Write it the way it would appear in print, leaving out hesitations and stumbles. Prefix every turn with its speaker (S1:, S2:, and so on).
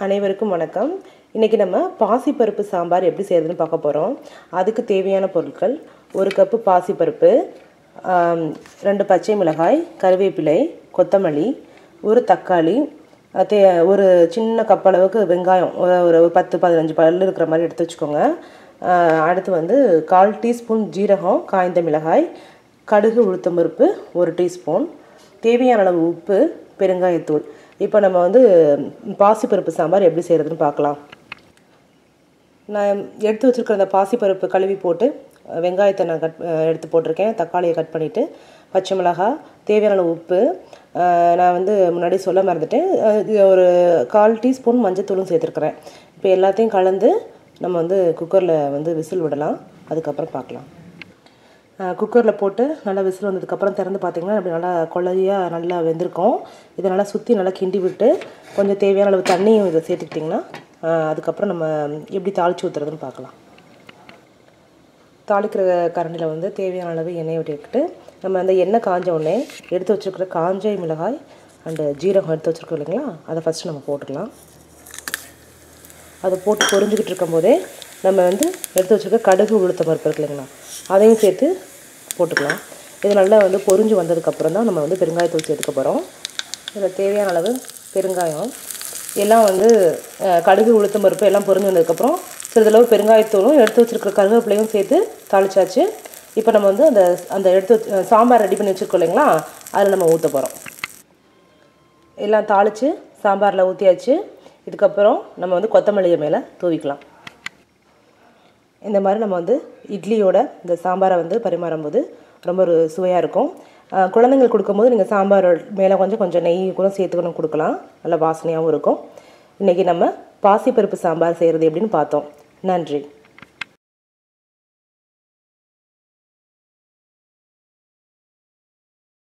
S1: அனைவருக்கும் வணக்கம். இன்றைக்கி நம்ம பாசிப்பருப்பு சாம்பார் எப்படி செய்கிறதுன்னு பார்க்க போகிறோம். அதுக்கு தேவையான பொருட்கள்: 1 கப்பு பாசிப்பருப்பு, 2 பச்சை மிளகாய், கருவேப்பிலை, கொத்தமல்லி, 1 தக்காளி, ஒரு சின்ன கப் அளவுக்கு வெங்காயம், ஒரு 10-15 பல் இருக்கிற மாதிரி எடுத்து வச்சுக்கோங்க. அடுத்து வந்து 1/4 டீஸ்பூன் ஜீரகம், காய்ந்த மிளகாய், கடுகு, உளுத்தம்பருப்பு 1 டீஸ்பூன், தேவையான அளவு உப்பு, பெருங்காயத்தூள். இப்போ நம்ம வந்து பாசிப்பருப்பு சாம்பார் எப்படி செய்கிறதுன்னு பார்க்கலாம். நான் எடுத்து வச்சுருக்கிற அந்த பாசிப்பருப்பு கழுவி போட்டு வெங்காயத்தை நான் எடுத்து போட்டிருக்கேன். தக்காளியை கட் பண்ணிவிட்டு, பச்சை மிளகாய், தேவையான அளவு உப்பு, நான் வந்து முன்னாடி சொல்ல மறந்துட்டேன், ஒரு 1/4 டீஸ்பூன் மஞ்சத்தூளும் சேர்த்துருக்குறேன். இப்போ எல்லாத்தையும் கலந்து நம்ம வந்து குக்கரில் வந்து விசில் விடலாம். அதுக்கப்புறம் பார்க்கலாம். குக்கரில் போட்டு நல்லா விசில் வந்ததுக்கப்புறம் திறந்து பார்த்திங்கன்னா அப்படி நல்லா கொள்ளையாக நல்லா வெந்திருக்கும். இதை நல்லா சுற்றி நல்லா கிண்டி விட்டு கொஞ்சம் தேவையான அளவு தண்ணியும் இதை சேர்த்துக்கிட்டிங்கன்னா அதுக்கப்புறம் நம்ம எப்படி தாளித்து ஊற்றுறதுன்னு பார்க்கலாம். தாளிக்கிற கரண்டியில் வந்து தேவையான அளவு எண்ணெய் விட்டுக்கிட்டு நம்ம அந்த எண்ணெய் காஞ்ச உடனே எடுத்து வச்சுருக்கிற காஞ்ச மிளகாய் அண்டு ஜீரகம் எடுத்து வச்சுருக்கோம் இல்லைங்களா, அதை ஃபஸ்ட்டு நம்ம போட்டுக்கலாம். அதை போட்டு பொரிஞ்சிக்கிட்டு இருக்கும் போதே நம்ம வந்து எடுத்து வச்சுருக்க கடுகு, உளுத்தம் பருப்பு இருக்கு இல்லைங்களா, அதையும் சேர்த்து போட்டுக்கலாம். இது நல்லா வந்து பொரிஞ்சு வந்ததுக்கப்புறம் தான் நம்ம வந்து பெருங்காயத்தூள் சேர்த்துக்க போகிறோம். இதில் தேவையான அளவு பெருங்காயம் எல்லாம் வந்து கடுகு, உளுத்தம் பருப்பு எல்லாம் பொரிஞ்சு வந்ததுக்கப்புறம் சிறிதளவு பெருங்காயத்தூளும் எடுத்து வச்சுருக்கிற கருவேப்பிலையும் சேர்த்து தாளிச்சாச்சு. இப்போ நம்ம வந்து அந்த எடுத்து சாம்பார் ரெடி பண்ணி வச்சுருக்கோம் இல்லைங்களா, அதில் நம்ம ஊற்ற போகிறோம். எல்லாம் தாளித்து சாம்பாரில் ஊற்றியாச்சு. இதுக்கப்புறம் நம்ம வந்து கொத்தமல்லியை மேலே தூவிக்கலாம். இந்த மாதிரி நம்ம வந்து இட்லியோட இந்த சாம்பாரை வந்து பரிமாறும்போது ரொம்ப ஒரு சுவையாக இருக்கும். குழந்தைங்களுக்கு கொடுக்கும்போது நீங்கள் சாம்பார் மேலே கொஞ்சம் நெய் கூட சேர்த்துக்கணும் கொடுக்கலாம். நல்லா வாசனையாகவும் இருக்கும். இன்றைக்கி நம்ம பாசிப்பருப்பு சாம்பார் செய்கிறது எப்படின்னு பார்த்தோம். நன்றி.